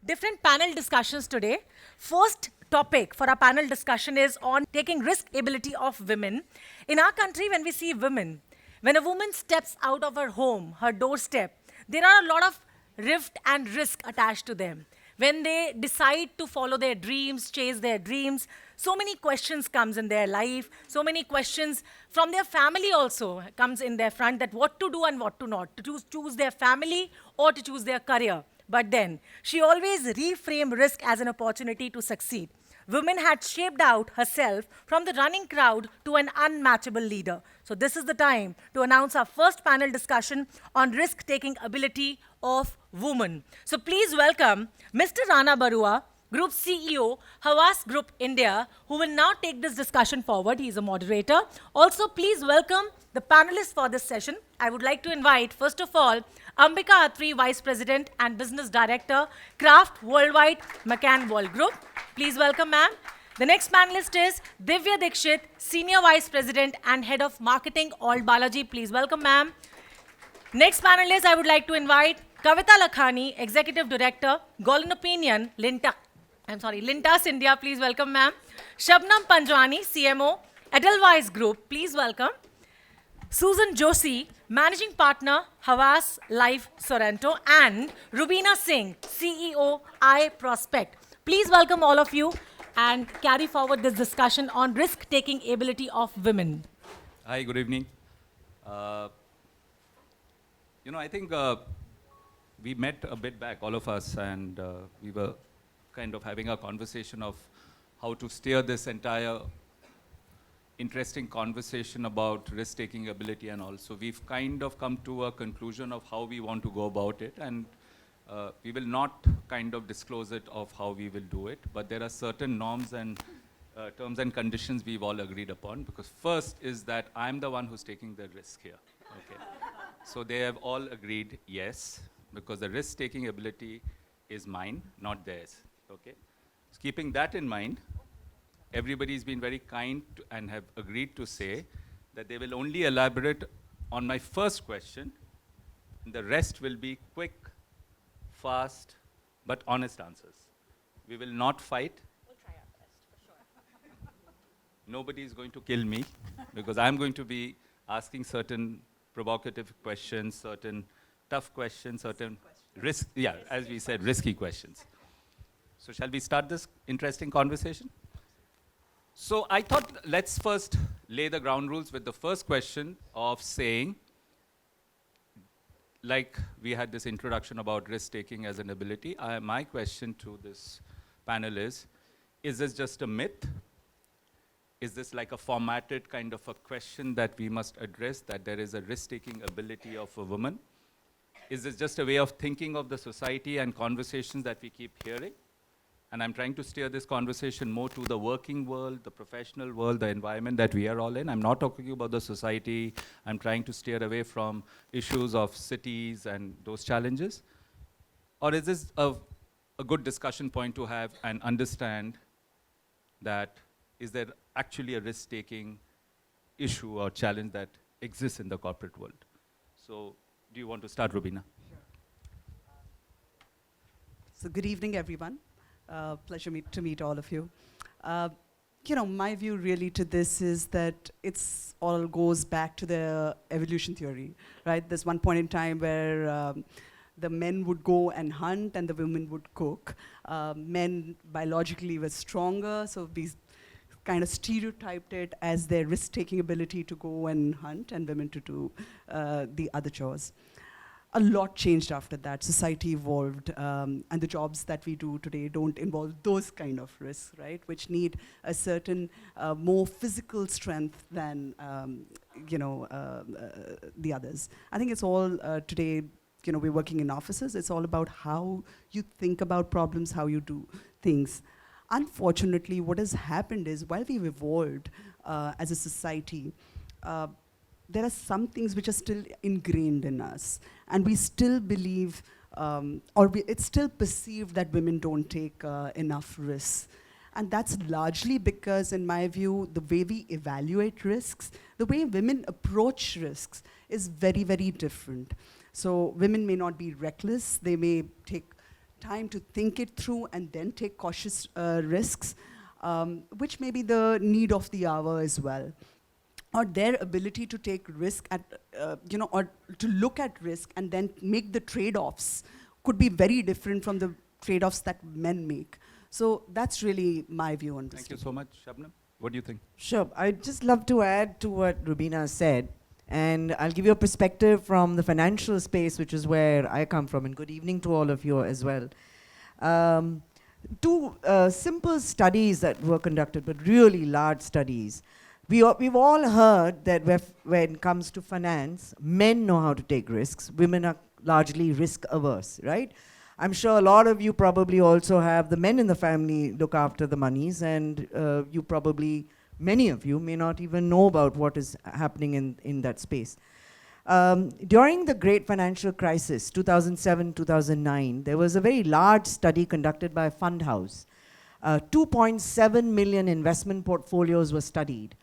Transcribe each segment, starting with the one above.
different panel discussions today. First topic for our panel discussion is on taking risk ability of women. In our country, when we see women, when a woman steps out of her home, her doorstep, there are a lot of rift and risk attached to them. When they decide to follow their dreams, chase their dreams, so many questions comes in their life, so many questions from their family also comes in their front, that what to do and what to not, to choose their family or to choose their career. But then, she always reframed risk as an opportunity to succeed. Women had shaped out herself from the running crowd to an unmatchable leader. So this is the time to announce our first panel discussion on risk-taking ability of women. So please welcome Mr. Rana Barua, Group CEO, Hawass Group India, who will now take this discussion forward. He is a moderator. Also, please welcome the panelists for this session. I would like to invite, first of all, Ambika Atri, Vice President and Business Director, Kraft Worldwide McCann World Group. Please welcome, ma'am. The next panelist is Divya Dikshit, Senior Vice President and Head of Marketing, Old Balaji. Please welcome, ma'am. Next panelist, I would like to invite Kavita Lakhani, Executive Director, Golden Opinion, Lintas India. Please welcome, ma'am. Shabnam Panjwani, CMO, Edelweiss Group. Please welcome. Susan Joshi, Managing Partner, Hawass Life Sorrento, and Rubina Singh, CEO, iProspect. Please welcome all of you and carry forward this discussion on risk-taking ability of women. Hi, good evening. I think we met a bit back, all of us, and we were kind of having a conversation of how to steer this entire interesting conversation about risk-taking ability and all. So we've kind of come to a conclusion of how we want to go about it, and we will not kind of disclose it of how we will do it, but there are certain norms and terms and conditions we've all agreed upon, because first is that I'm the one who's taking the risk here, okay? So they have all agreed yes, because the risk-taking ability is mine, not theirs, okay? So keeping that in mind, everybody's been very kind and have agreed to say that they will only elaborate on my first question, and the rest will be quick, fast, but honest answers. We will not fight. We'll try our best, for sure. Nobody is going to kill me, because I'm going to be asking certain provocative questions, certain tough questions, certain as we said, risky questions. So shall we start this interesting conversation? So I thought let's first lay the ground rules with the first question of saying, like we had this introduction about risk-taking as an ability, my question to this panel is this just a myth? Is this like a formatted kind of a question that we must address, that there is a risk-taking ability of a woman? Is this just a way of thinking of the society and conversations that we keep hearing? And I'm trying to steer this conversation more to the working world, the professional world, the environment that we are all in. I'm not talking about the society. I'm trying to steer away from issues of cities and those challenges. Or is this a good discussion point to have and understand that is there actually a risk-taking issue or challenge that exists in the corporate world? So do you want to start, Rubina? Sure. So good evening, everyone. Pleasure to meet all of you. My view really to this is that it's all goes back to the evolution theory, right? There's one point in time where the men would go and hunt and the women would cook. Men biologically were stronger, so we kind of stereotyped it as their risk-taking ability to go and hunt, and women to do the other chores. A lot changed after that. Society evolved, and the jobs that we do today don't involve those kind of risks, right? Which need a certain more physical strength than the others. I think it's all today. We're working in offices. It's all about how you think about problems, how you do things. Unfortunately, what has happened is while we've evolved as a society, there are some things which are still ingrained in us, and we still believe, it's still perceived that women don't take enough risks. And that's largely because, in my view, the way we evaluate risks, the way women approach risks is very, very different. So women may not be reckless, they may take time to think it through and then take cautious risks, which may be the need of the hour as well. Or their ability to take risk or to look at risk and then make the trade-offs could be very different from the trade-offs that men make. So that's really my view on this. Thank you so much, Shabnam. What do you think? Sure. I'd just love to add to what Rubina said. And I'll give you a perspective from the financial space, which is where I come from. And good evening to all of you as well. Two simple studies that were conducted, but really large studies. We've all heard that when it comes to finance, men know how to take risks. Women are largely risk averse, right? I'm sure a lot of you probably also have the men in the family look after the monies, and many of you may not even know about what is happening in that space. During the great financial crisis, 2007, 2009, there was a very large study conducted by a fund house. 2.7 million investment portfolios were studied.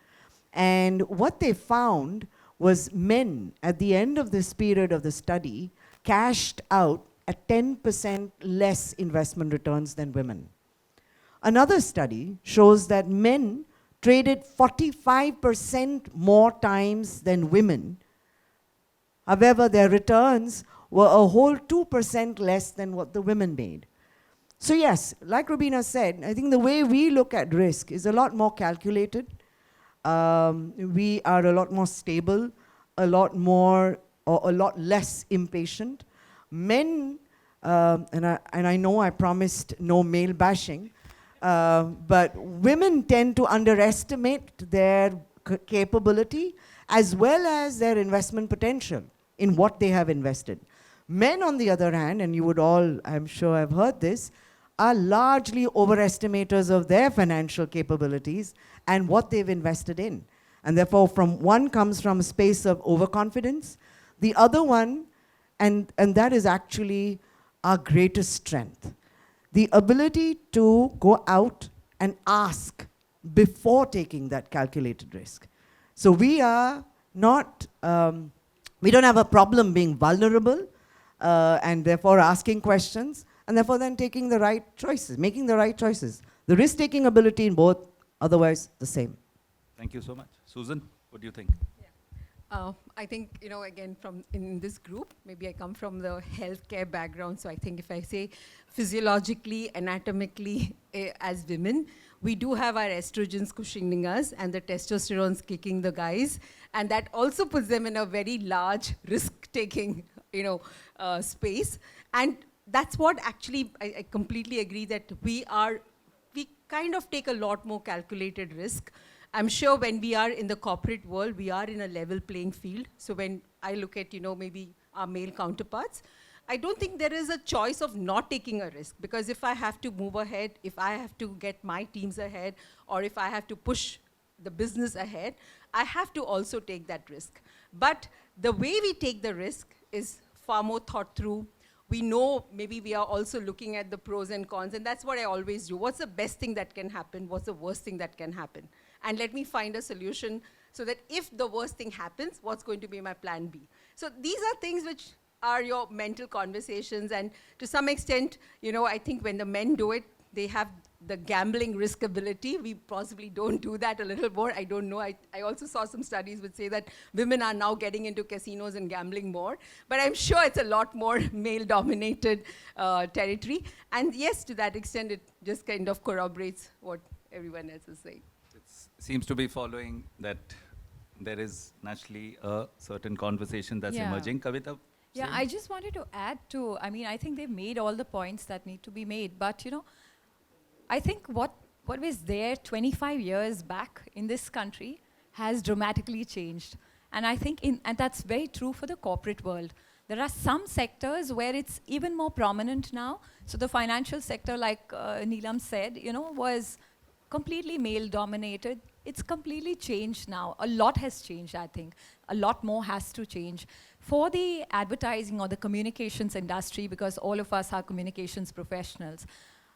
And what they found was men, at the end of this period of the study, cashed out at 10% less investment returns than women. Another study shows that men traded 45% more times than women. However, their returns were a whole 2% less than what the women made. So yes, like Rubina said, I think the way we look at risk is a lot more calculated. We are a lot more stable, a lot less impatient. Men, and I know I promised no male bashing, but women tend to underestimate their capability as well as their investment potential in what they have invested. Men, on the other hand, and you would all, I'm sure, have heard this, are largely overestimators of their financial capabilities and what they've invested in. And therefore, one comes from a space of overconfidence. The other one, and that is actually our greatest strength, the ability to go out and ask before taking that calculated risk. So we are not, we don't have a problem being vulnerable and therefore asking questions, and therefore then taking the right choices, making the right choices. The risk-taking ability in both, otherwise the same. Thank you so much. Susan, what do you think? I think, again, in this group, maybe I come from the healthcare background, so I think if I say physiologically, anatomically, as women, we do have our estrogens cushioning us and the testosterone's kicking the guys, and that also puts them in a very large risk-taking, space. And that's what actually, I completely agree that we kind of take a lot more calculated risk. I'm sure when we are in the corporate world, we are in a level playing field. So when I look at, maybe our male counterparts, I don't think there is a choice of not taking a risk, because if I have to move ahead, if I have to get my teams ahead, or if I have to push the business ahead, I have to also take that risk. But the way we take the risk is far more thought through. We know maybe we are also looking at the pros and cons, and that's what I always do. What's the best thing that can happen? What's the worst thing that can happen? And let me find a solution so that if the worst thing happens, what's going to be my plan B? So these are things which are your mental conversations, and to some extent, I think when the men do it, they have the gambling risk ability. We possibly don't do that a little more. I don't know. I also saw some studies which say that women are now getting into casinos and gambling more. But I'm sure it's a lot more male-dominated territory. And yes, to that extent, it just kind of corroborates what everyone else is saying. It seems to be following that there is naturally a certain conversation that's emerging. Kavita? Yeah, I just wanted to add to, I think they've made all the points that need to be made. But, I think what was there 25 years back in this country has dramatically changed. And I think, and that's very true for the corporate world. There are some sectors where it's even more prominent now. So the financial sector, like Neelam said, was completely male-dominated. It's completely changed now. A lot has changed, I think. A lot more has to change. For the advertising or the communications industry, because all of us are communications professionals,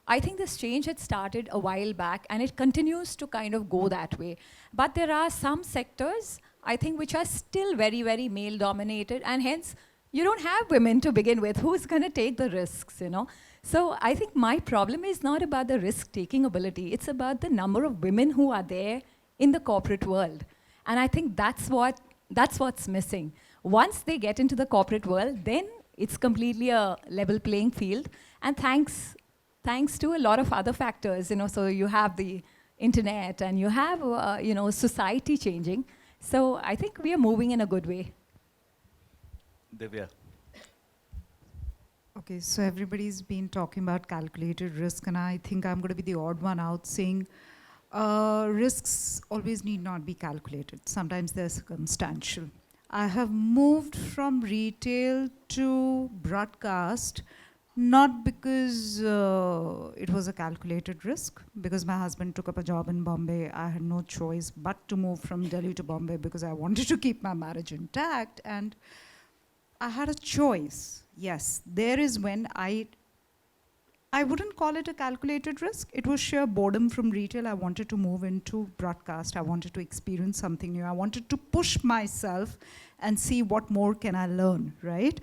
I think this change had started a while back, and it continues to kind of go that way. But there are some sectors, I think, which are still very, very male-dominated, and hence, you don't have women to begin with. Who's going to take the risks, you know? So I think my problem is not about the risk-taking ability. It's about the number of women who are there in the corporate world. And I think that's what's missing. Once they get into the corporate world, then it's completely a level playing field. And thanks to a lot of other factors, you know, so you have the internet and you have, you know, society changing. So I think we are moving in a good way. Divya. Okay, so everybody's been talking about calculated risk, and I think I'm going to be the odd one out saying risks always need not be calculated. Sometimes they're circumstantial. I have moved from retail to broadcast not because it was a calculated risk, because my husband took up a job in Bombay. I had no choice but to move from Delhi to Bombay because I wanted to keep my marriage intact, and I had a choice. Yes, there is when I wouldn't call it a calculated risk. It was sheer boredom from retail. I wanted to move into broadcast. I wanted to experience something new. I wanted to push myself and see what more can I learn, right?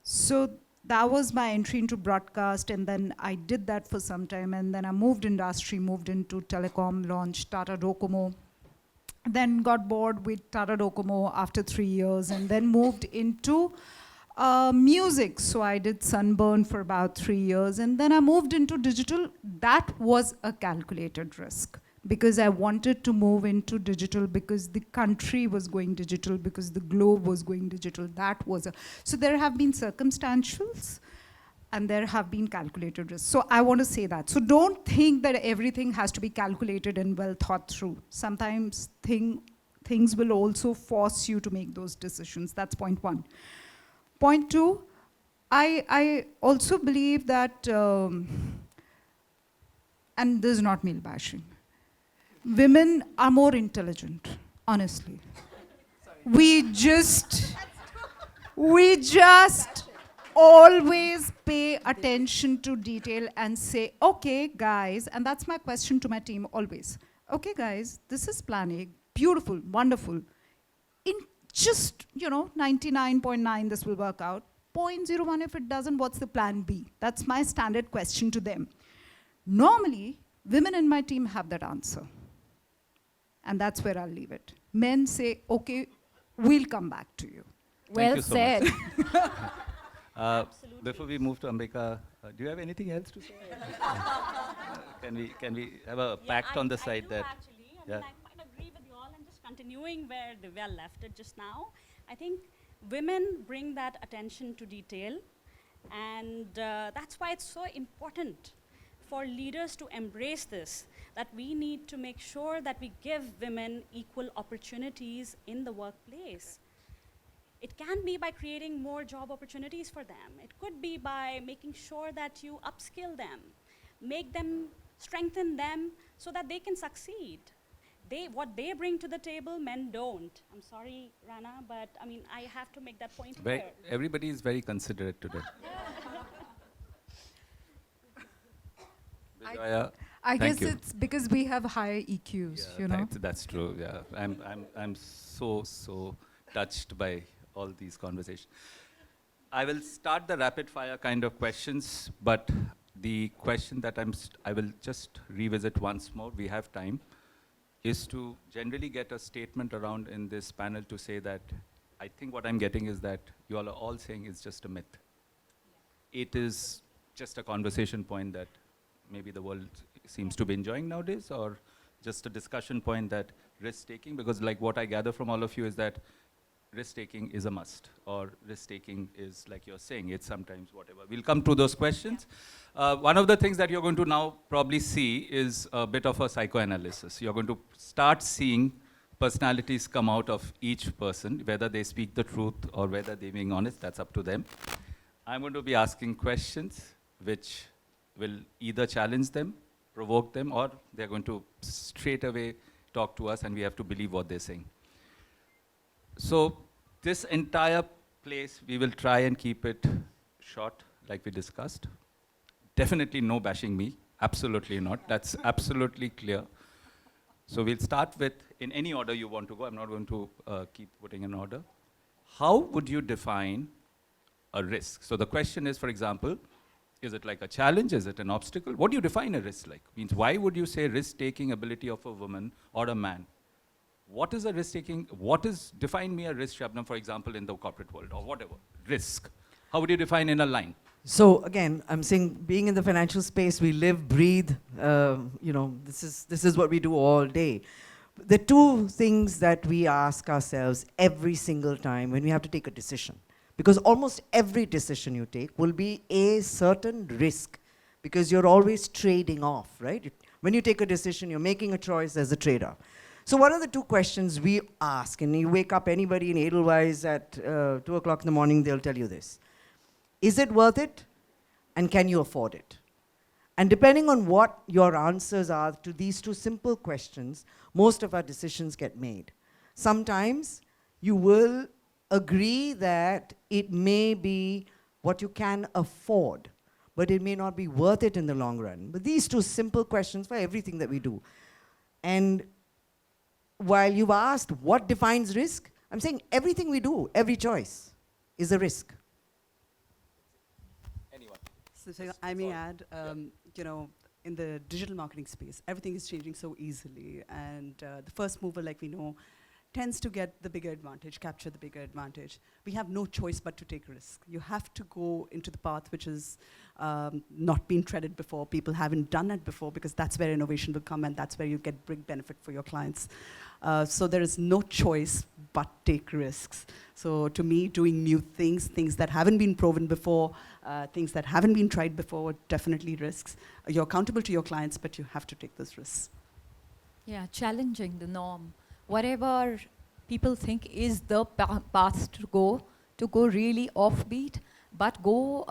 So that was my entry into broadcast, and then I did that for some time, and then I moved industry, moved into telecom, launched Tata Docomo, then got bored with Tata Docomo after 3 years, and then moved into music. So I did Sunburn for about 3 years, and then I moved into digital. That was a calculated risk because I wanted to move into digital because the country was going digital, because the globe was going digital. That was so there have been circumstantials and there have been calculated risks. So I want to say that. So don't think that everything has to be calculated and well thought through. Sometimes things will also force you to make those decisions. That's point one. Point two, I also believe that, and this is not male bashing, women are more intelligent, honestly. We just always pay attention to detail and say, okay, guys, and that's my question to my team always. Okay, guys, this is plan A, beautiful, wonderful. In just, 99.9, this will work out. 0.01, if it doesn't, what's the plan B? That's my standard question to them. Normally, women in my team have that answer. And that's where I'll leave it. Men say, okay, we'll come back to you. Thank Well you so said. much. Before we move to Ambika, do you have anything else to say? Can we have a pact on the side that? Actually, Yeah. I quite agree with you all, and just continuing where Divya left it just now. I think women bring that attention to detail, and that's why it's so important for leaders to embrace this, that we need to make sure that we give women equal opportunities in the workplace. It can be by creating more job opportunities for them. It could be by making sure that you upskill them, make them, strengthen them so that they can succeed. What they bring to the table, men don't. I'm sorry, Rana, but I mean, I have to make that point here. Everybody is very considerate today. Vijaya, I thank guess you. it's because we have higher EQs, That's true. Yeah, I'm so touched by all these conversations. I will start the rapid fire kind of questions, but the question that I will just revisit once more. We have time. Is to generally get a statement around in this panel to say that I think what I'm getting is that you all are all saying it's just a myth. It is just a conversation point that maybe the world seems to be enjoying nowadays, or just a discussion point that risk-taking, because like what I gather from all of you is that risk-taking is a must, or risk-taking is, like you're saying, it's sometimes whatever. We'll come to those questions. One of the things that you're going to now probably see is a bit of a psychoanalysis. You're going to start seeing personalities come out of each person, whether they speak the truth or whether they're being honest, that's up to them. I'm going to be asking questions which will either challenge them, provoke them, or they're going to straight away talk to us and we have to believe what they're saying. So this entire place, we will try and keep it short, like we discussed. Definitely no bashing me, absolutely not. That's absolutely clear. So we'll start with, in any order you want to go, I'm not going to keep putting in order. How would you define a risk. So the question is, for example, is it like a challenge? Is it an obstacle? What do you define a risk like? Means why would you say risk-taking ability of a woman or a man? What is a risk-taking? Define me a risk, Shabnam, for example, in the corporate world or whatever. Risk. How would you define in a line? So again, I'm saying being in the financial space, we live, breathe, this is what we do all day. The two things that we ask ourselves every single time when we have to take a decision, because almost every decision you take will be a certain risk, because you're always trading off, right? When you take a decision, you're making a choice, there's a trade-off. So what are the two questions we ask? And you wake up anybody in Edelweiss at 2 o'clock in the morning, they'll tell you this. Is it worth it? And can you afford it? And depending on what your answers are to these two simple questions, most of our decisions get made. Sometimes you will agree that it may be what you can afford, but it may not be worth it in the long run. But these two simple questions for everything that we do. And while you've asked what defines risk, I'm saying everything we do, every choice, is a risk. Anyone? So I may add, in the digital marketing space, everything is changing so easily, and the first mover, like we know, tends to get the bigger advantage, capture the bigger advantage. We have no choice but to take risk. You have to go into the path which is not been treaded before. People haven't done it before, because that's where innovation will come, and that's where you get big benefit for your clients. So there is no choice but take risks. So to me, doing new things, things that haven't been proven before, things that haven't been tried before, definitely risks. You're accountable to your clients, but you have to take those risks. Yeah, challenging the norm. Whatever people think is the path to go really offbeat, but go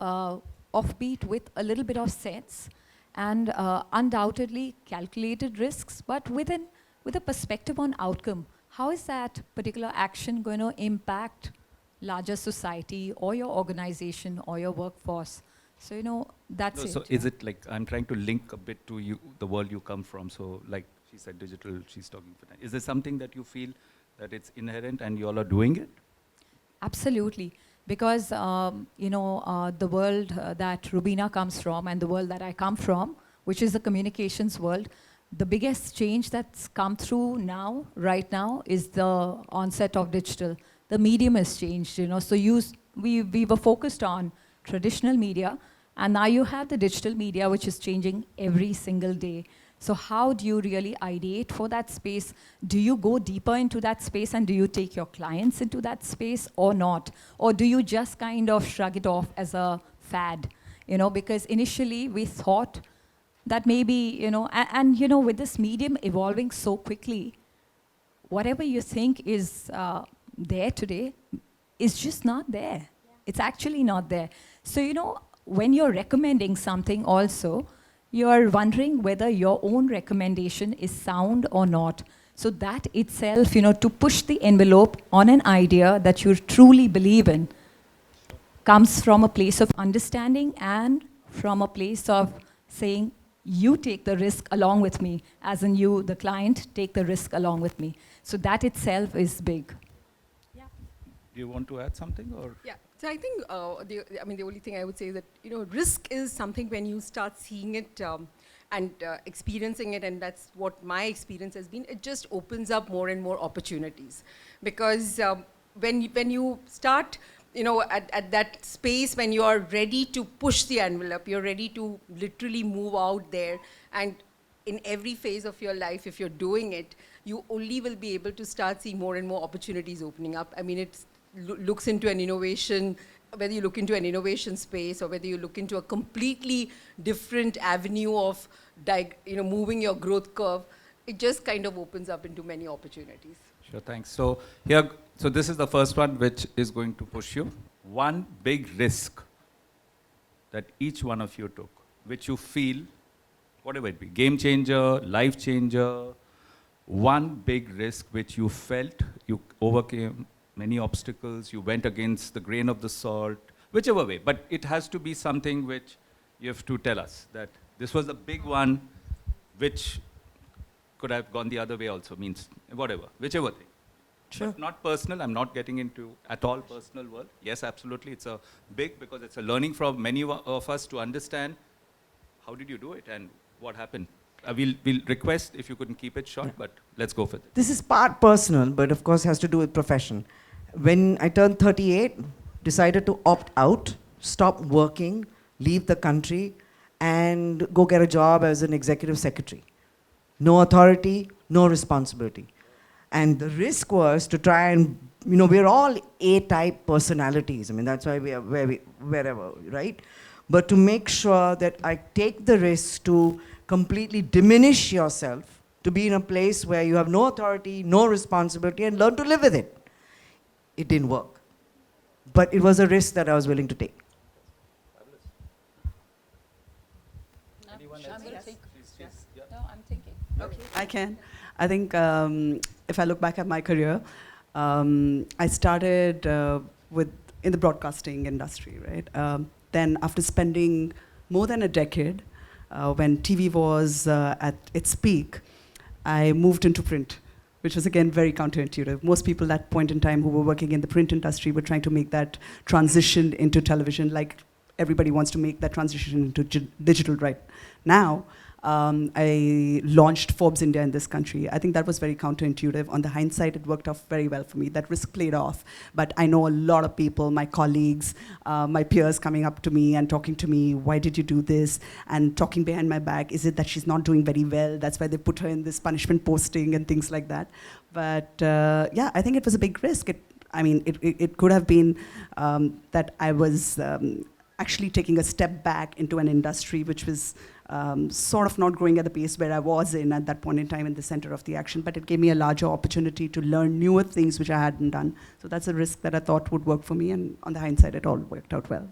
offbeat with a little bit of sense and undoubtedly calculated risks, but with a perspective on outcome. How is that particular action going to impact larger society or your organization or your workforce? So, that's it. So is it like, I'm trying to link a bit to you, the world you come from. So like she said, digital, she's talking finance. Is there something that you feel that it's inherent and you all are doing it? Absolutely. Because, the world that Rubina comes from and the world that I come from, which is the communications world, the biggest change that's come through right now, is the onset of digital. The medium has changed, So we were focused on traditional media, and now you have the digital media, which is changing every single day. So how do you really ideate for that space? Do you go deeper into that space, and do you take your clients into that space or not? Or do you just kind of shrug it off as a fad? Because initially we thought that maybe, with this medium evolving so quickly, whatever you think is there today is just not there. It's actually not there. So, when you're recommending something also, you're wondering whether your own recommendation is sound or not. So that itself, to push the envelope on an idea that you truly believe in, comes from a place of understanding and from a place of saying, you take the risk along with me, as in you, the client, take the risk along with me. So that itself is big. Yeah. Do you want to add something, or? Yeah, so I think, the only thing I would say is that, risk is something when you start seeing it and experiencing it, and that's what my experience has been, it just opens up more and more opportunities. Because when you start, at that space, when you are ready to push the envelope, you're ready to literally move out there, and in every phase of your life, if you're doing it, you only will be able to start seeing more and more opportunities opening up. I mean, it's looks into an innovation, whether you look into an innovation space or whether you look into a completely different avenue of moving your growth curve, it just kind of opens up into many opportunities. Sure, thanks. So this is the first one which is going to push you. One big risk that each one of you took, which you feel, whatever it be, game changer, life changer, one big risk which you felt you overcame many obstacles, you went against the grain of the salt, whichever way, but it has to be something which you have to tell us that this was a big one which could have gone the other way also, means whatever, whichever thing. Sure. But not personal. I'm not getting into at all personal world. Yes, absolutely. It's a big, because it's a learning from many of us to understand how did you do it and what happened. We'll request if you couldn't keep it short, but let's go for it. This is part personal, but of course has to do with profession. When I turned 38, decided to opt out, stop working, leave the country, and go get a job as an executive secretary. No authority, no responsibility. And the risk was to try and, we're all A-type personalities. I mean, that's why we are wherever, right? But to make sure that I take the risk to completely diminish yourself, to be in a place where you have no authority, no responsibility, and learn to live with it. It didn't work. But it was a risk that I was willing to take. Anyone I'm else? going to take. Yeah. No, I'm thinking. I can. I think if I look back at my career, I started in the broadcasting industry, right? Then after spending more than a decade, when TV was at its peak, I moved into print, which was again very counterintuitive. Most people at that point in time who were working in the print industry were trying to make that transition into television, like everybody wants to make that transition into digital right now. I launched Forbes India in this country. I think that was very counterintuitive. On the hindsight, it worked out very well for me. That risk played off. But I know a lot of people, my colleagues, my peers coming up to me and talking to me, why did you do this? And talking behind my back, is it that she's not doing very well? That's why they put her in this punishment posting and things like that. But yeah, I think it was a big risk. It could have been that I was actually taking a step back into an industry which was sort of not growing at the pace where I was in at that point in time in the center of the action, but it gave me a larger opportunity to learn newer things which I hadn't done. So that's a risk that I thought would work for me, and on the hindsight, it all worked out well.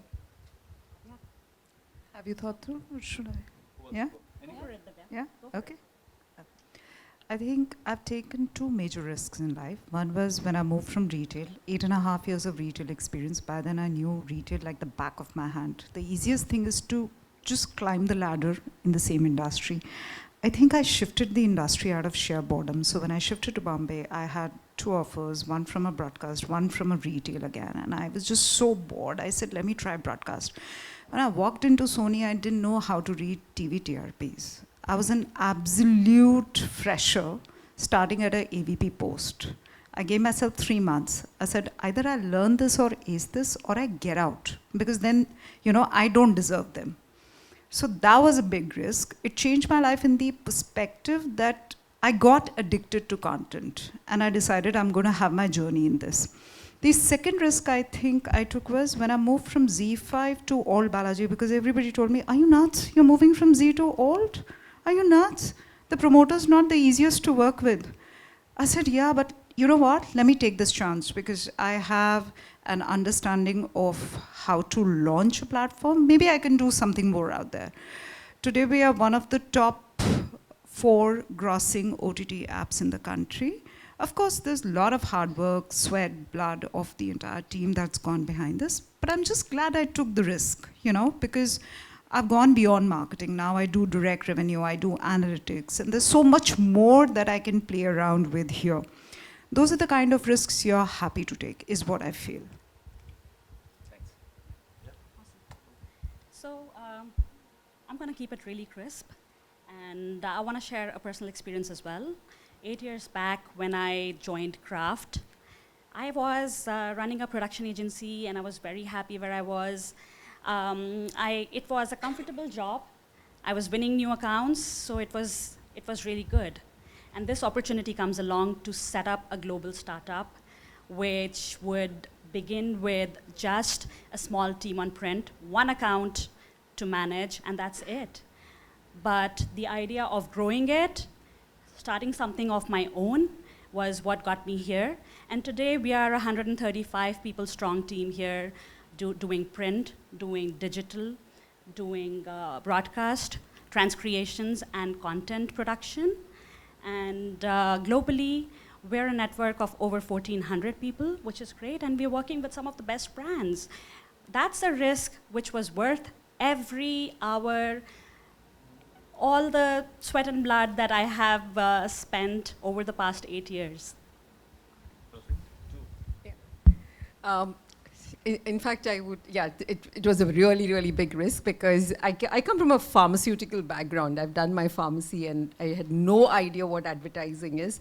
Have you thought through, or should I? Yeah? Yeah? Okay. I think I've taken two major risks in life. One was when I moved from retail, 8.5 years of retail experience. By then I knew retail like the back of my hand. The easiest thing is to just climb the ladder in the same industry. I think I shifted the industry out of sheer boredom. So when I shifted to Bombay, I had two offers, one from a broadcast, one from a retail again. And I was just so bored. I said, let me try broadcast. When I walked into Sony, I didn't know how to read TV TRPs. I was an absolute fresher starting at an AVP post. I gave myself 3 months. I said, either I learn this or ace this, or I get out. Because then, I don't deserve them. So that was a big risk. It changed my life in the perspective that I got addicted to content. And I decided I'm going to have my journey in this. The second risk I think I took was when I moved from Z5 to Old Balaji, because everybody told me, are you nuts? You're moving from Z to Old? Are you nuts? The promoter's not the easiest to work with. I said, yeah, but you know what? Let me take this chance because I have an understanding of how to launch a platform. Maybe I can do something more out there. Today we are one of the top 4 grossing OTT apps in the country. Of course, there's a lot of hard work, sweat, blood of the entire team that's gone behind this. But I'm just glad I took the risk, because I've gone beyond marketing. Now I do direct revenue, I do analytics, and there's so much more that I can play around with here. Those are the kind of risks you're happy to take, is what I feel. Thanks. So I'm going to keep it really crisp. And I want to share a personal experience as well. 8 years back when I joined Kraft, I was running a production agency and I was very happy where I was. It was a comfortable job. I was winning new accounts, so it was really good. And this opportunity comes along to set up a global startup, which would begin with just a small team on print, 1 account to manage, and that's it. But the idea of growing it, starting something of my own, was what got me here. And today we are a 135 people strong team here, doing print, doing digital, doing broadcast, transcreations, and content production. And globally, we're a network of over 1,400 people, which is great, and we're working with some of the best brands. That's a risk which was worth every hour, all the sweat and blood that I have spent over the past 8 years. Perfect. Um, in fact, I would, yeah, it was a really, really big risk because I come from a pharmaceutical background. I've done my pharmacy and I had no idea what advertising is.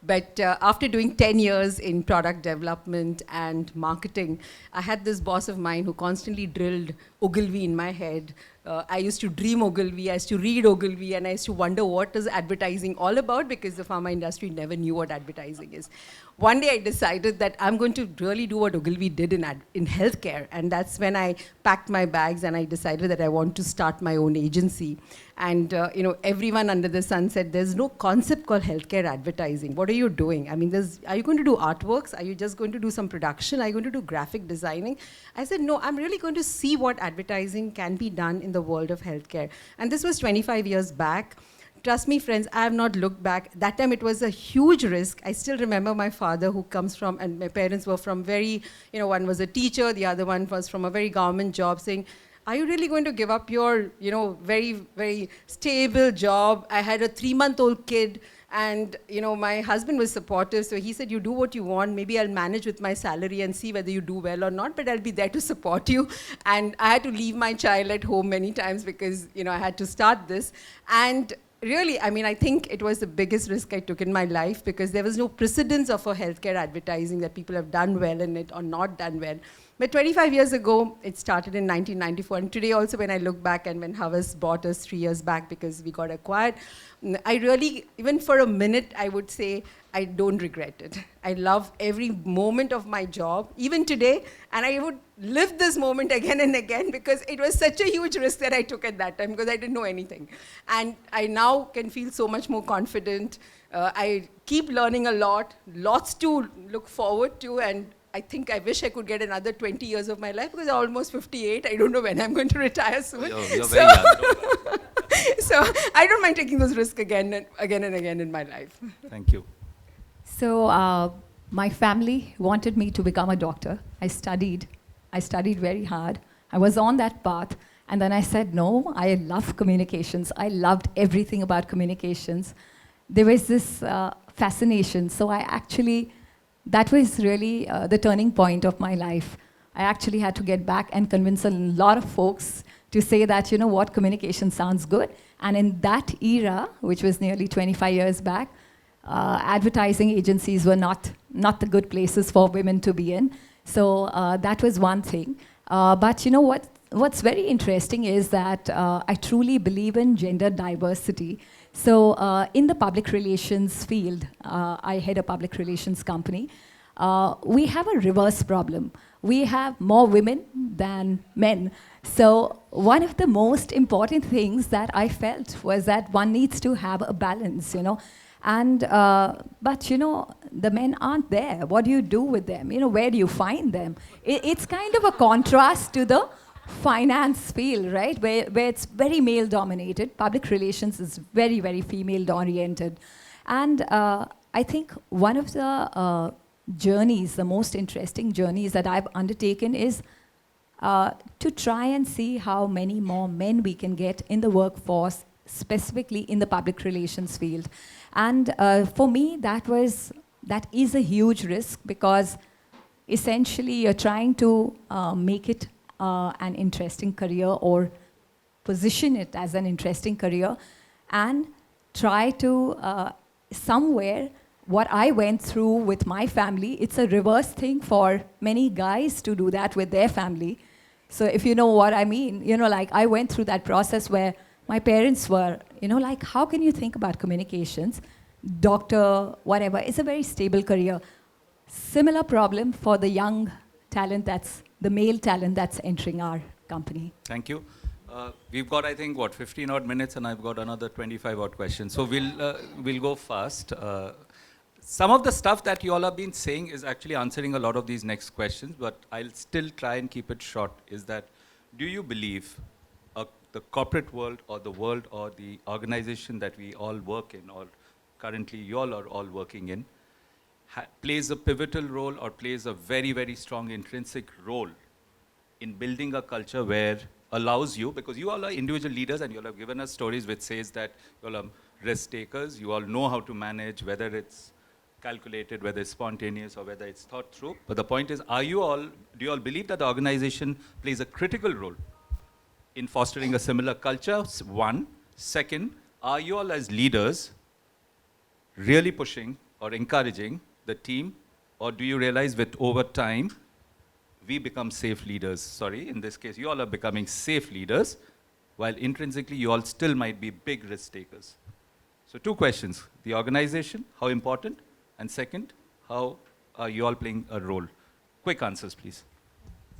But after doing 10 years in product development and marketing, I had this boss of mine who constantly drilled Ogilvy in my head. I used to dream Ogilvy, I used to read Ogilvy, and I used to wonder what is advertising all about because the pharma industry never knew what advertising is. One day I decided that I'm going to really do what Ogilvy did in healthcare, and that's when I packed my bags and I decided that I want to start my own agency. And everyone under the sun said, there's no concept called healthcare advertising. What are you doing? I mean, are you going to do artworks? Are you just going to do some production? Are you going to do graphic designing? I said, no, I'm really going to see what advertising can be done in the world of healthcare. And this was 25 years back. Trust me, friends, I have not looked back. That time it was a huge risk. I still remember my father who comes from, and my parents were from very, one was a teacher, the other one was from a very government job, saying, are you really going to give up your, very, very stable job? I had a 3-month-old kid, and, my husband was supportive, so he said, you do what you want. Maybe I'll manage with my salary and see whether you do well or not, but I'll be there to support you. And I had to leave my child at home many times because, I had to start this. And really, I think it was the biggest risk I took in my life because there was no precedence of a healthcare advertising that people have done well in it or not done well. But 25 years ago, it started in 1994. And today also when I look back and when Havas bought us 3 years back because we got acquired, I really, even for a minute, I would say, I don't regret it. I love every moment of my job, even today, and I would live this moment again and again because it was such a huge risk that I took at that time because I didn't know anything. And I now can feel so much more confident. I keep learning a lot, lots to look forward to, and I think I wish I could get another 20 years of my life because I'm almost 58. I don't know when I'm going to retire soon. You're very young. So I don't mind taking those risks again and again in my life. Thank you. So my family wanted me to become a doctor. I studied very hard. I was on that path. And then I said, no, I love communications. I loved everything about communications. There was this fascination. So that was really the turning point of my life. I actually had to get back and convince a lot of folks to say that, what, communication sounds good. And in that era, which was nearly 25 years back, advertising agencies were not the good places for women to be in. So that was one thing. But what's very interesting is that I truly believe in gender diversity. So in the public relations field, I head a public relations company. We have a reverse problem. We have more women than men. So one of the most important things that I felt was that one needs to have a balance, And, but the men aren't there. What do you do with them? Where do you find them? It's kind of a contrast to the finance field, right? Where it's very male dominated. Public relations is very, very female oriented. And I think one of the journeys, the most interesting journeys that I've undertaken is to try and see how many more men we can get in the workforce, specifically in the public relations field. And for me, that is a huge risk because essentially you're trying to make it an interesting career or position it as an interesting career and try to somewhere what I went through with my family, it's a reverse thing for many guys to do that with their family. So if you know what I mean, like I went through that process where my parents were, like, how can you think about communications? Doctor, whatever, it's a very stable career. Similar problem for the young talent the male talent that's entering our company. Thank you. We've got, I think, 15 odd minutes, and I've got another 25 odd questions. So we'll go fast. Some of the stuff that you all have been saying is actually answering a lot of these next questions, but I'll still try and keep it short. Is that, do you believe the corporate world or the world or the organization that we all work in, or currently you all are all working in, plays a pivotal role or plays a very, very strong intrinsic role in building a culture where allows you, because you all are individual leaders and you all have given us stories which says that you all are risk takers, you all know how to manage, whether it's calculated, whether it's spontaneous or whether it's thought through. But the point is, do you all believe that the organization plays a critical role in fostering a similar culture? One. Second, are you all as leaders really pushing or encouraging the team, or do you realize with over time, we become safe leaders? Sorry, in this case, you all are becoming safe leaders, while intrinsically you all still might be big risk takers. So 2 questions. The organization, how important? And second, how are you all playing a role? Quick answers, please.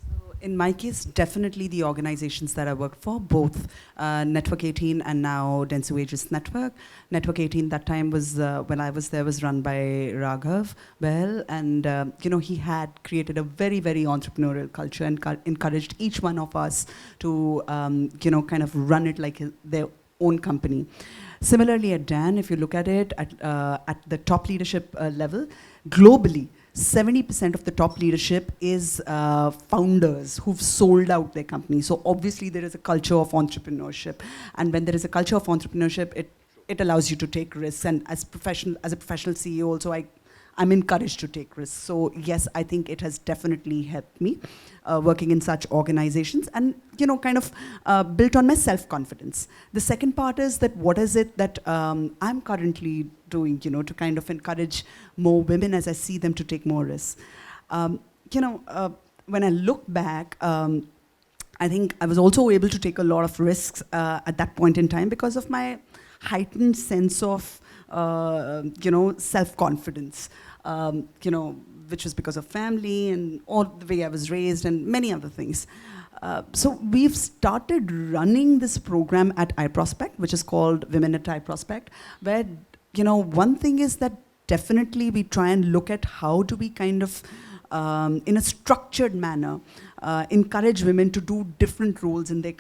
So in my case, definitely the organizations that I work for, both Network 18 and now Dentsu Aegis Network. Network 18 that time was, when I was there, was run by Raghav Well, and he had created a very, very entrepreneurial culture and encouraged each one of us to kind of run it like their own company. Similarly at Dan, if you look at it at the top leadership level, globally, 70% of the top leadership is founders who've sold out their company. So obviously there is a culture of entrepreneurship. And when there is a culture of entrepreneurship, it allows you to take risks. And as a professional CEO also, I'm encouraged to take risks. So yes, I think it has definitely helped me working in such organizations and, kind of built on my self-confidence. The second part is that what is it that I'm currently doing, to kind of encourage more women as I see them to take more risks. When I look back, I think I was also able to take a lot of risks at that point in time because of my heightened sense of, self-confidence. Which was because of family and all the way I was raised and many other things. So we've started running this program at iProspect, which is called Women at iProspect, where, one thing is that definitely we try and look at how do we kind of, in a structured manner, encourage women to do different roles in their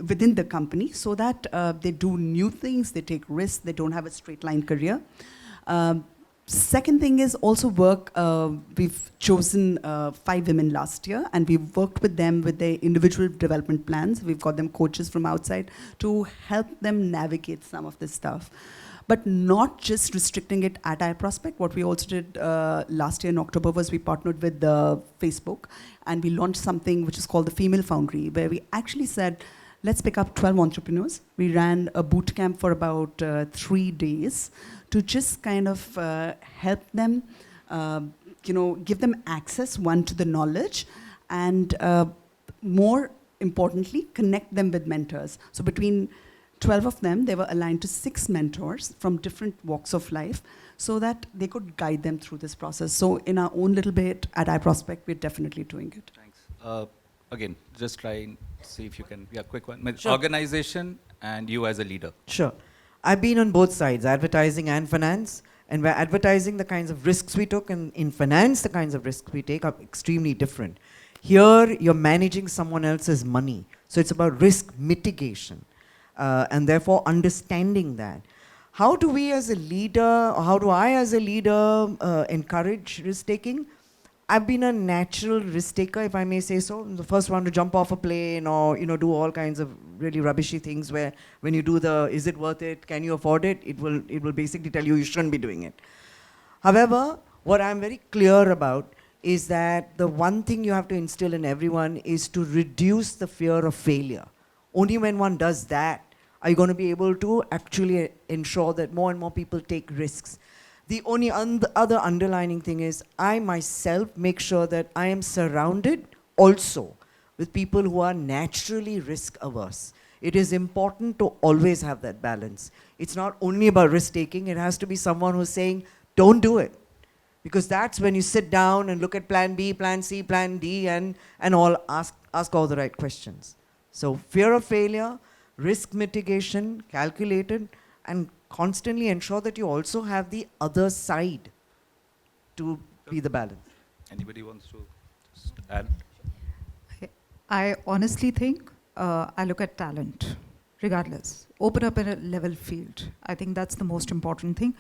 within the company so that they do new things, they take risks, they don't have a straight line career. Second thing is also work. We've chosen 5 women last year, and we've worked with them with their individual development plans. We've got them coaches from outside to help them navigate some of this stuff. But not just restricting it at iProspect. What we also did last year in October was we partnered with Facebook, and we launched something which is called the Female Foundry, where we actually said, let's pick up 12 entrepreneurs. We ran a boot camp for about 3 days to just kind of help them, give them access, one, to the knowledge, and more importantly, connect them with mentors. So between 12 of them, they were aligned to 6 mentors from different walks of life so that they could guide them through this process. So in our own little bit at iProspect, we're definitely doing it. Thanks. Again, just try and see if you can, quick one. Sure. Organization and you as a leader. Sure. I've been on both sides, advertising and finance. And by advertising, the kinds of risks we took, and in finance, the kinds of risks we take are extremely different. Here, you're managing someone else's money. So it's about risk mitigation. And therefore, understanding that. How do we as a leader, or how do I as a leader encourage risk-taking? I've been a natural risk taker, if I may say so. I'm the first one to jump off a plane or do all kinds of really rubbishy things where when you do is it worth it, can you afford it, it will basically tell you shouldn't be doing it. However, what I'm very clear about is that the one thing you have to instill in everyone is to reduce the fear of failure. Only when one does that are you going to be able to actually ensure that more and more people take risks. The only other underlining thing is I myself make sure that I am surrounded also with people who are naturally risk averse. It is important to always have that balance. It's not only about risk taking, it has to be someone who's saying, don't do it. Because that's when you sit down and look at plan B, plan C, plan D, and all ask all the right questions. So fear of failure, risk mitigation, calculated, and constantly ensure that you also have the other side to be the balance. Anybody wants to add? I honestly think I look at talent, regardless. Open up a level field. I think that's the most important thing.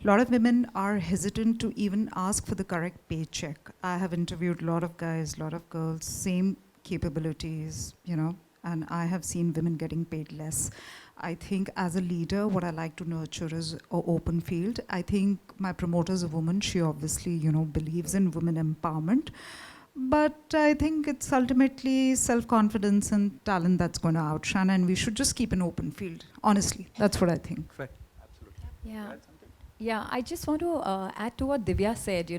A lot of women are hesitant to even ask for the correct paycheck. I have interviewed a lot of guys, a lot of girls, same capabilities, and I have seen women getting paid less. I think as a leader, what I like to nurture is an open field. I think my promoter is a woman. She obviously, believes in women empowerment. But I think it's ultimately self-confidence and talent that's going to outshine, and we should just keep an open field. Honestly, that's what I think. Correct. Absolutely. Yeah. Yeah, I just want to add to what Divya said,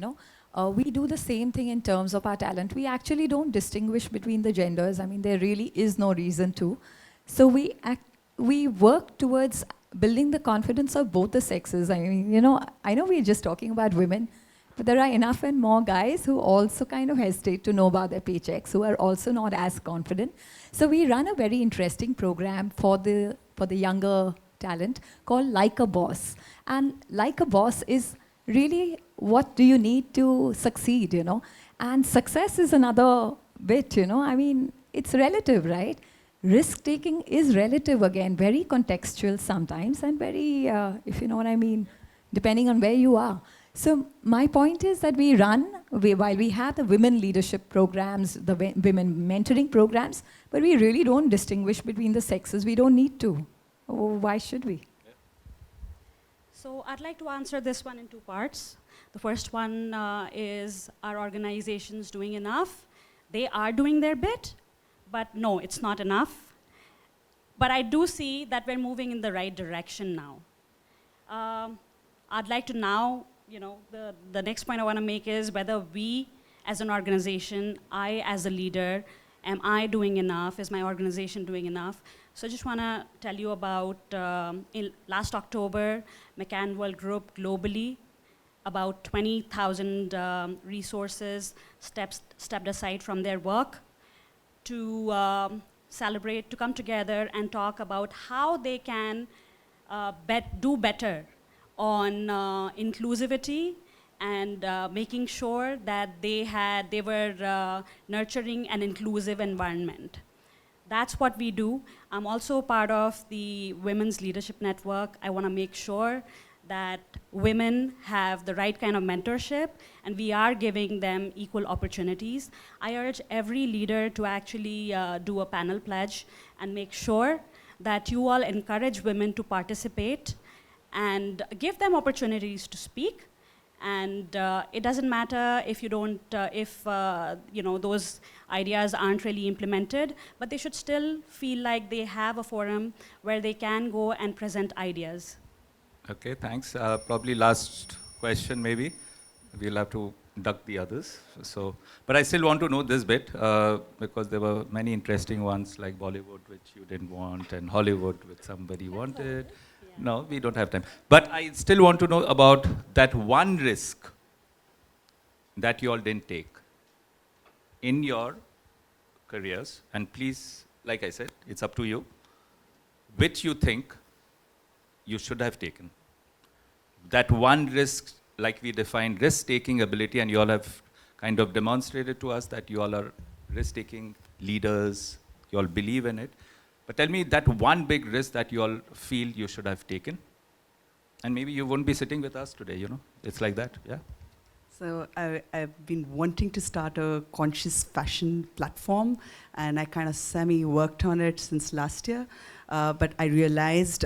we do the same thing in terms of our talent. We actually don't distinguish between the genders. I mean, there really is no reason to. So we work towards building the confidence of both the sexes. I mean, I know we're just talking about women, but there are enough and more guys who also kind of hesitate to know about their paychecks, who are also not as confident. So we run a very interesting program for the younger talent called Like a Boss. And Like a Boss is really what do you need to succeed, And success is another bit, I mean, it's relative, right? Risk-taking is relative again, very contextual sometimes, and very, if you know what I mean, depending on where you are. So my point is that while we have the women leadership programs, the women mentoring programs, but we really don't distinguish between the sexes. We don't need to. Oh, why should we? So I'd like to answer this one in two parts. The first one is, are organizations doing enough? They are doing their bit, but no, it's not enough. But I do see that we're moving in the right direction now. I'd like to now, the next point I want to make is whether we as an organization, I as a leader, am I doing enough? Is my organization doing enough? So I just want to tell you about, in last October, McCann World Group globally, about 20,000 resources stepped aside from their work to celebrate, to come together and talk about how they can do better on inclusivity and making sure that they were nurturing an inclusive environment. That's what we do. I'm also part of the Women's Leadership Network. I want to make sure that women have the right kind of mentorship and we are giving them equal opportunities. I urge every leader to actually do a panel pledge and make sure that you all encourage women to participate and give them opportunities to speak. And it doesn't matter if you don't, those ideas aren't really implemented, but they should still feel like they have a forum where they can go and present ideas. Okay, thanks. Probably last question, maybe. We'll have to duck the others. So, but I still want to know this bit because there were many interesting ones like Bollywood, which you didn't want, and Hollywood, which somebody wanted. No, we don't have time. But I still want to know about that one risk that you all didn't take in your careers. And please, like I said, it's up to you, which you think you should have taken. That one risk, like we defined risk-taking ability, and you all have kind of demonstrated to us that you all are risk-taking leaders, you all believe in it. But tell me that one big risk that you all feel you should have taken. And maybe you won't be sitting with us today, It's like that, yeah? So I've been wanting to start a conscious fashion platform, and I kind of semi-worked on it since last year. But I realized,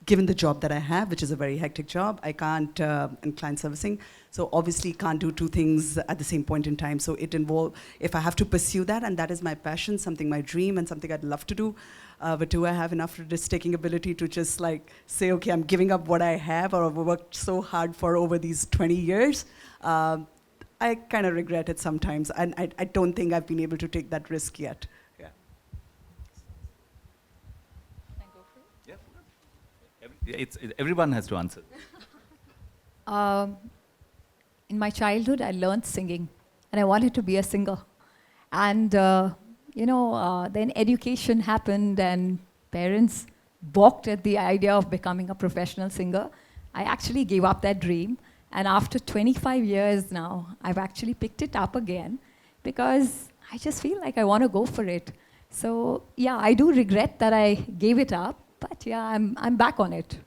given the job that I have, which is a very hectic job, I can't, in client servicing, so obviously can't do two things at the same point in time. So it involves, if I have to pursue that, and that is my passion, something my dream, and something I'd love to do, but do I have enough risk-taking ability to just like say, okay, I'm giving up what I have or I've worked so hard for over these 20 years? I kind of regret it sometimes, and I don't think I've been able to take that risk yet. Everyone has to answer. In my childhood, I learned singing, and I wanted to be a singer. And, then education happened, and parents balked at the idea of becoming a professional singer. I actually gave up that dream, and after 25 years now, I've actually picked it up again, because I just feel like I want to go for it. So, yeah, I do regret that I gave it up, but yeah, I'm back on it.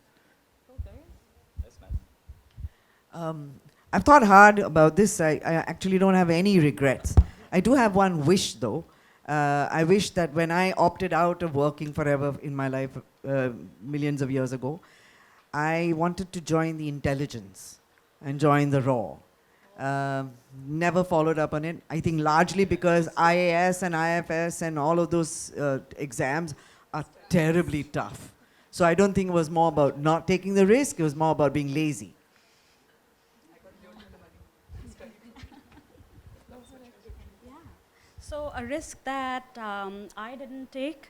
I've thought hard about this. I actually don't have any regrets. I do have one wish, though. I wish that when I opted out of working forever in my life, millions of years ago, I wanted to join the intelligence and join the raw. Never followed up on it. I think largely because IAS and IFS and all of those exams are terribly tough. So I don't think it was more about not taking the risk, it was more about being lazy. So a risk that I didn't take,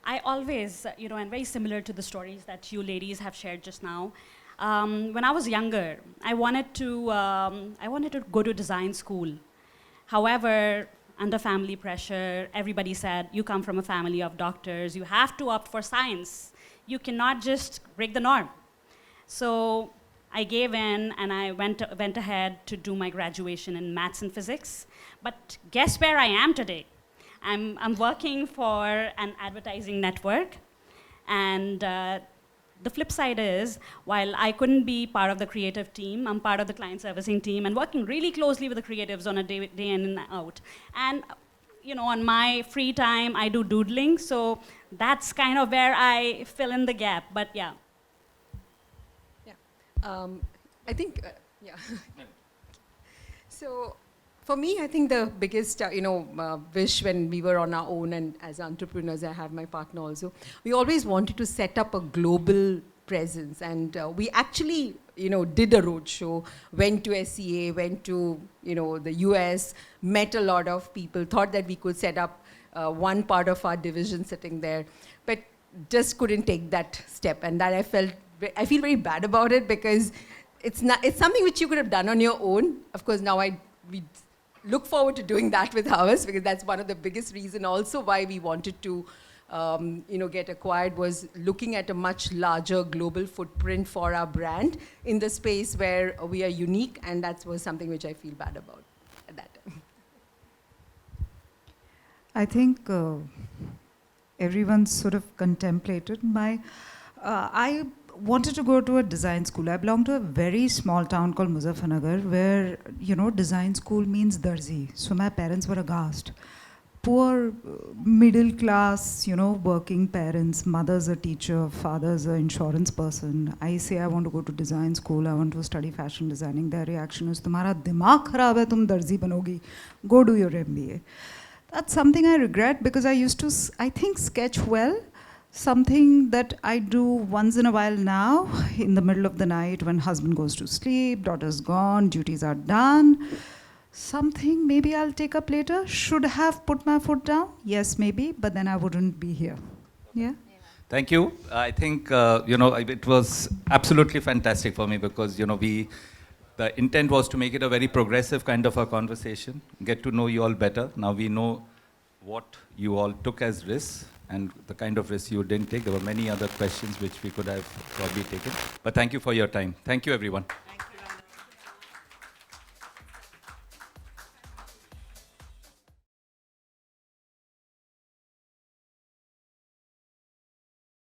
I always, and very similar to the stories that you ladies have shared just now. When I was younger, I wanted to go to design school. However, under family pressure, everybody said, you come from a family of doctors, you have to opt for science. You cannot just break the norm. So I gave in and I went ahead to do my graduation in maths and physics. But guess where I am today? I'm working for an advertising network. And the flip side is, while I couldn't be part of the creative team, I'm part of the client servicing team and working really closely with the creatives on a day in and out. And on my free time, I do doodling. So that's kind of where I fill in the gap. But yeah. I think, yeah. So for me, I think the biggest, wish when we were on our own and as entrepreneurs, I have my partner also, we always wanted to set up a global presence. And we actually, did a roadshow, went to SCA, went to, the US, met a lot of people, thought that we could set up one part of our division sitting there, but just couldn't take that step. And that I feel very bad about it because it's something which you could have done on your own. Of course, now we look forward to doing that with ours because that's one of the biggest reasons also why we wanted to get acquired, was looking at a much larger global footprint for our brand in the space where we are unique, and that was something which I feel bad about at that time. I think everyone's sort of contemplated I wanted to go to a design school. I belong to a very small town called Muzaffarnagar where, design school means darzi. So my parents were aghast. Poor middle class, working parents, mother's a teacher, father's an insurance person. I say I want to go to design school, I want to study fashion designing. Their reaction is, "Tumhara dimag kharab hai, tum darzi banogi. Go do your MBA." That's something I regret because I used to, I think, sketch well. Something that I do once in a while now, in the middle of the night when husband goes to sleep, daughter's gone, duties are done. Something maybe I'll take up later. Should have put my foot down. Yes, maybe, but then I wouldn't be here. Yeah? Thank you. I think, it was absolutely fantastic for me because, the intent was to make it a very progressive kind of a conversation, get to know you all better. Now we know what you all took as risks and the kind of risks you didn't take. There were many other questions which we could have probably taken. But thank you for your time. Thank you, everyone.